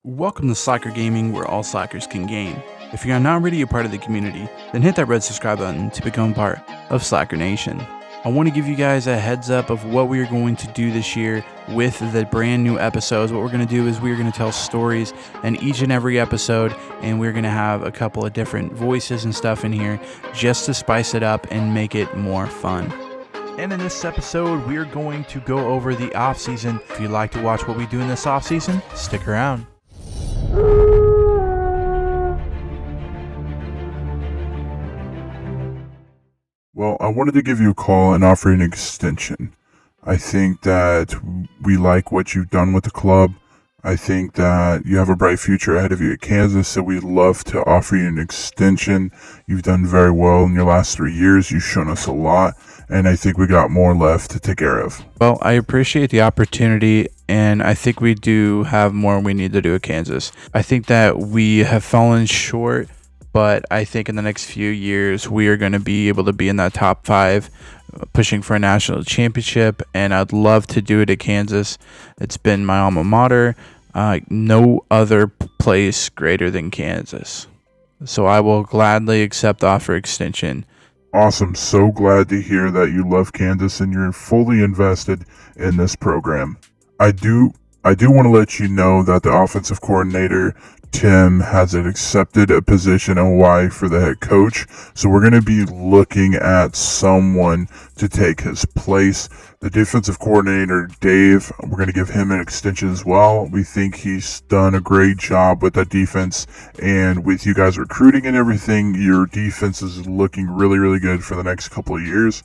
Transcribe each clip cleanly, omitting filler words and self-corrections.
Welcome to Slacker Gaming, where all slackers can game. If you are not already a part of the community, then hit that red subscribe button to become part of Slacker Nation. I want to give you guys a heads up of what we are going to do this year with the brand new episodes. What we're going to do is we're going to tell stories in each and every episode, and we're going to have a couple of different voices and stuff in here just to spice it up and make it more fun. And in this episode, we're going to go over the offseason. If you'd like to watch what we do in this offseason, stick around. Well, I wanted to give you a call and offer an extension. I think that we like what you've done with the club. I think that you have a bright future ahead of you at Kansas, so we'd love to offer you an extension. You've done very well in your last 3 years. You've shown us a lot, and I think we got more left to take care of. Well, I appreciate the opportunity, and I think we do have more we need to do at Kansas. I think that we have fallen short, but I think in the next few years we are going to be able to be in that top 5, pushing for a national championship, and I'd love to do it at Kansas. It's been my alma mater. No other place greater than Kansas. So I will gladly accept the offer extension. Awesome. So glad to hear that you love Kansas and you're fully invested in this program. I do want to let you know that the offensive coordinator, Tim, has accepted a position in Hawaii for the head coach. So we're going to be looking at someone to take his place. The defensive coordinator, Dave, we're going to give him an extension as well. We think he's done a great job with that defense. And with you guys recruiting and everything, your defense is looking really, really good for the next couple of years.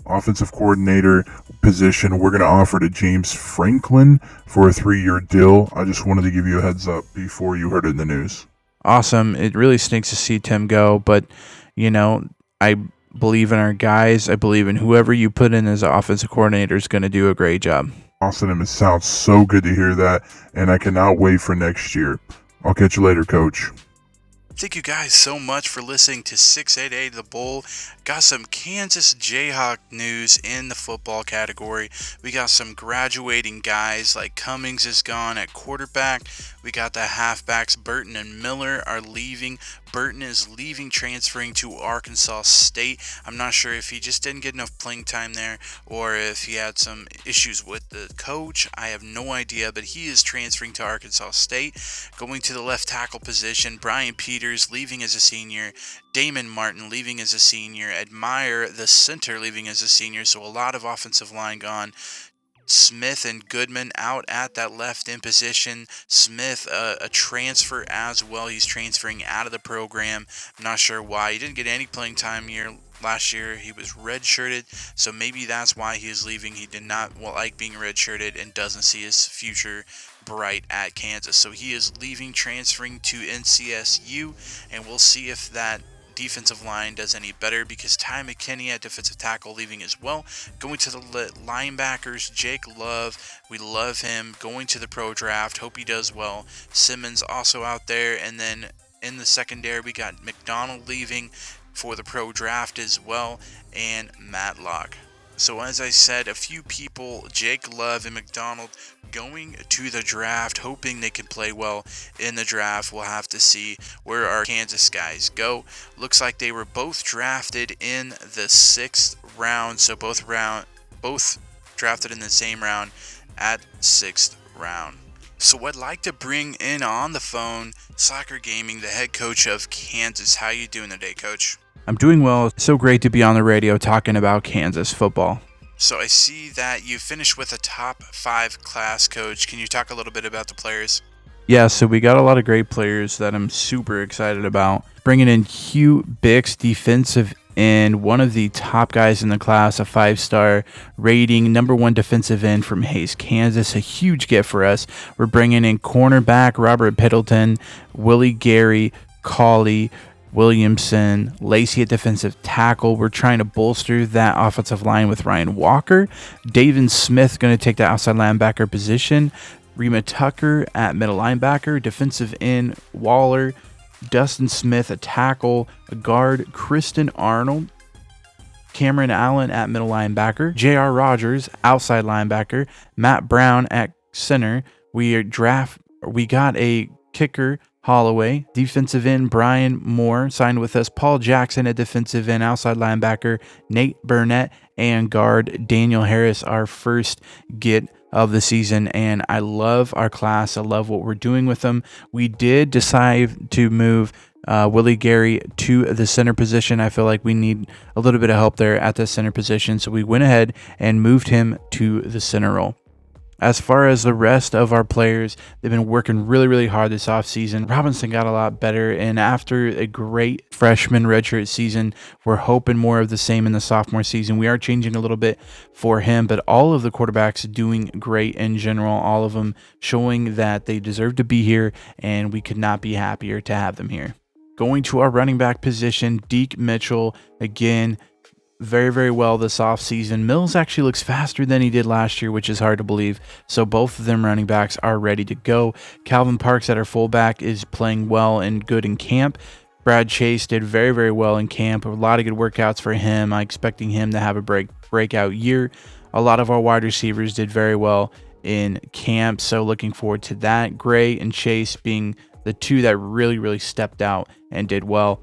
Offensive coordinator position, we're going to offer to James Franklin for a 3-year deal. I just wanted to give you a heads up before you heard it in the news. Awesome. It really stinks to see Tim go, but, I believe in our guys. I believe in whoever you put in as offensive coordinator is going to do a great job. Awesome. It sounds so good to hear that, and I cannot wait for next year. I'll catch you later, Coach. Thank you guys so much for listening to 688 The Bull. Got some Kansas Jayhawk news in the football category. We got some graduating guys like Cummings is gone at quarterback. We got the halfbacks Burton and Miller are leaving. Burton is leaving, transferring to Arkansas State. I'm not sure if he just didn't get enough playing time there or if he had some issues with the coach. I have no idea, but he is transferring to Arkansas State. Going to the left tackle position, Brian Peters leaving as a senior. Damon Martin leaving as a senior. Admire the center leaving as a senior. So a lot of offensive line gone. Smith and Goodman out at that left end position. Smith, a transfer as well. He's transferring out of the program. I'm not sure why. He didn't get any playing time last year. He was redshirted, so maybe that's why he is leaving. He did not like being redshirted and doesn't see his future bright at Kansas. So he is leaving, transferring to NCSU, and we'll see if that defensive line does any better, because Ty McKinney at defensive tackle leaving as well. Going to the linebackers, Jake Love, we love him, going to the pro draft, hope he does well. Simmons also out there, and then in the secondary we got McDonald leaving for the pro draft as well, and Matlock. So as I said, a few people, Jake Love and McDonald, going to the draft, hoping they can play well in the draft. We'll have to see where our Kansas guys go. Looks like they were both drafted in the 6th round, so both drafted in the same round at 6th round. So I'd like to bring in on the phone Slacker Gaming, the head coach of Kansas. How you doing today, Coach? I'm doing well. So great to be on the radio talking about Kansas football. So I see that you finished with a top 5 class, Coach. Can you talk a little bit about the players? Yeah, so we got a lot of great players that I'm super excited about. Bringing in Hugh Bix, defensive end, one of the top guys in the class, a 5-star rating, number 1 defensive end from Hays, Kansas, a huge get for us. We're bringing in cornerback Robert Piddleton, Willie Gary, Cawley, Williamson, Lacey at defensive tackle. We're trying to bolster that offensive line with Ryan Walker. David Smith going to take the outside linebacker position. Rima Tucker at middle linebacker. Defensive end Waller. Dustin Smith, a tackle. A guard Kristen Arnold. Cameron Allen at middle linebacker. J.R. Rogers, outside linebacker. Matt Brown at center. We are We got a kicker, Holloway, defensive end, Brian Moore signed with us, Paul Jackson, a defensive end, outside linebacker, Nate Burnett, and guard Daniel Harris, our first get of the season. And I love our class. I love what we're doing with them. We did decide to move Willie Gary to the center position. I feel like we need a little bit of help there at the center position. So we went ahead and moved him to the center role. As far as the rest of our players, they've been working really, really hard this offseason. Robinson got a lot better, and after a great freshman redshirt season, we're hoping more of the same in the sophomore season. We are changing a little bit for him, but all of the quarterbacks doing great in general, all of them showing that they deserve to be here, and we could not be happier to have them here. Going to our running back position, Deke Mitchell, again, very, very well this offseason. Mills actually looks faster than he did last year, which is hard to believe. So both of them running backs are ready to go. Calvin Parks at our fullback is playing well and good in camp. Brad Chase did very, very well in camp. A lot of good workouts for him. I'm expecting him to have a breakout year. A lot of our wide receivers did very well in camp, so looking forward to that. Gray and Chase being the two that really, really stepped out and did well.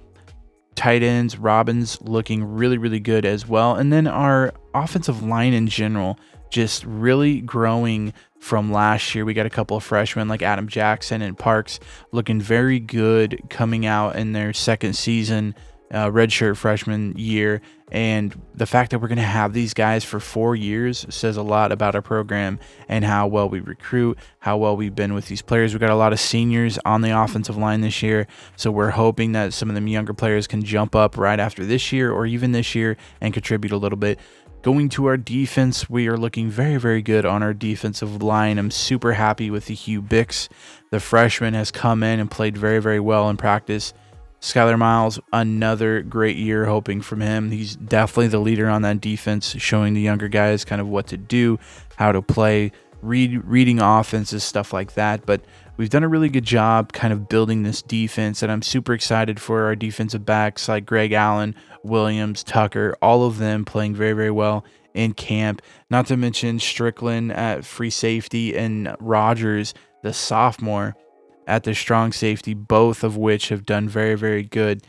Tight ends, Robbins looking really, really good as well. And then our offensive line in general, just really growing from last year. We got a couple of freshmen like Adam Jackson and Parks looking very good coming out in their second season, redshirt freshman year. And the fact that we're going to have these guys for 4 years says a lot about our program and how well we recruit, how well we've been with these players. We've got a lot of seniors on the offensive line this year, so we're hoping that some of them younger players can jump up right after this year or even this year and contribute a little bit. Going to our defense, we are looking very, very good on our defensive line. I'm super happy with the Hugh Bix. The freshman has come in and played very, very well in practice. Skylar Miles, another great year hoping from him. He's definitely the leader on that defense, showing the younger guys kind of what to do, how to play, reading offenses, stuff like that. But we've done a really good job kind of building this defense, and I'm super excited for our defensive backs like Greg Allen, Williams, Tucker, all of them playing very, very well in camp. Not to mention Strickland at free safety and Rogers, the sophomore, at the strong safety, both of which have done very, very good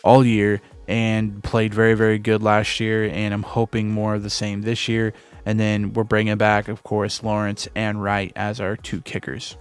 all year and played very, very good last year. And I'm hoping more of the same this year. And then we're bringing back, of course, Lawrence and Wright as our two kickers.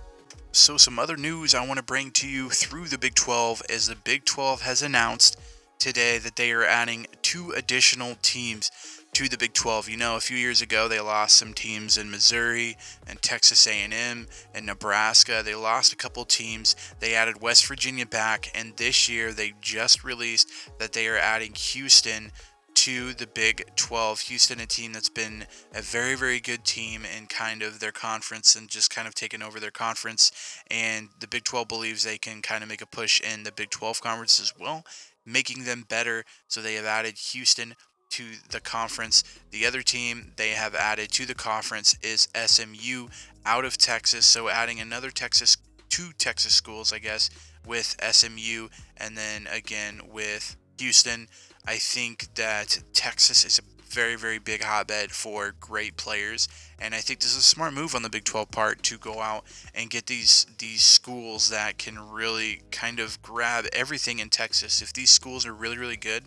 So some other news I want to bring to you through the Big 12 is the Big 12 has announced today that they are adding 2 additional teams to the Big 12. You know, a few years ago they lost some teams in Missouri and Texas A&M and Nebraska. They lost a couple teams. They added West Virginia back, and this year they just released that they are adding Houston to the Big 12. Houston, a team that's been a very, very good team in kind of their conference and just kind of taken over their conference. And the Big 12 believes they can kind of make a push in the Big 12 conference as well, making them better. So they have added Houston to the conference. The other team they have added to the conference is SMU out of Texas. So adding another Texas, 2 Texas schools, I guess, with SMU and then again with Houston. I think that Texas is a very, very big hotbed for great players, and I think this is a smart move on the Big 12 part to go out and get these schools that can really kind of grab everything in Texas. If these schools are really, really good,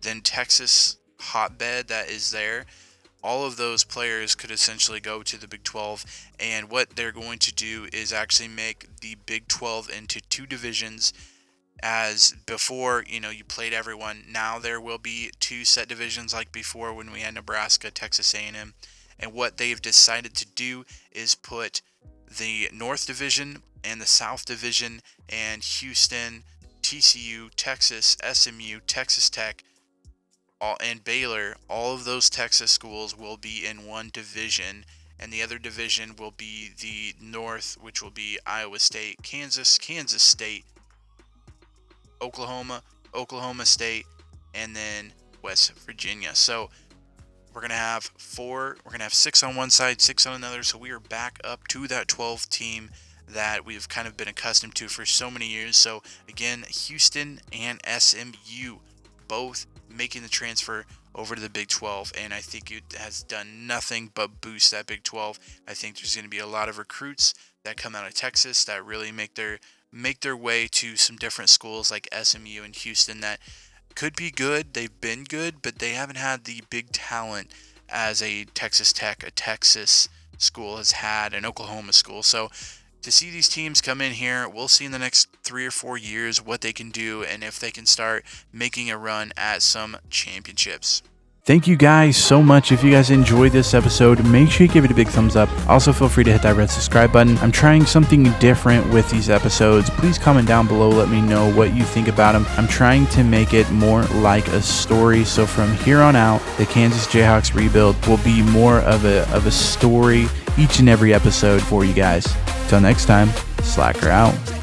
then Texas hotbed that is there, all of those players could essentially go to the Big 12, and what they're going to do is actually make the Big 12 into 2 divisions. As before, you played everyone. Now there will be 2 set divisions like before when we had Nebraska, Texas A&M. And what they've decided to do is put the North Division and the South Division and Houston, TCU, Texas, SMU, Texas Tech, and Baylor. All of those Texas schools will be in one division, and the other division will be the North, which will be Iowa State, Kansas State, Oklahoma State, and then West Virginia. So we're going to have 6 on one side, 6 on another. So we are back up to that 12 team that we've kind of been accustomed to for so many years. So again, Houston and SMU both making the transfer over to the Big 12, and I think it has done nothing but boost that Big 12. I think there's going to be a lot of recruits that come out of Texas that really make their way to some different schools like SMU and Houston that could be good. They've been good, but they haven't had the big talent as a Texas Tech, a Texas school has had, an Oklahoma school. So to see these teams come in here, we'll see in the next 3 or 4 years what they can do and if they can start making a run at some championships. Thank you guys so much. If you guys enjoyed this episode, make sure you give it a big thumbs up. Also, feel free to hit that red subscribe button. I'm trying something different with these episodes. Please comment down below. Let me know what you think about them. I'm trying to make it more like a story. So from here on out, the Kansas Jayhawks rebuild will be more of a story each and every episode for you guys. Till next time, Slacker out.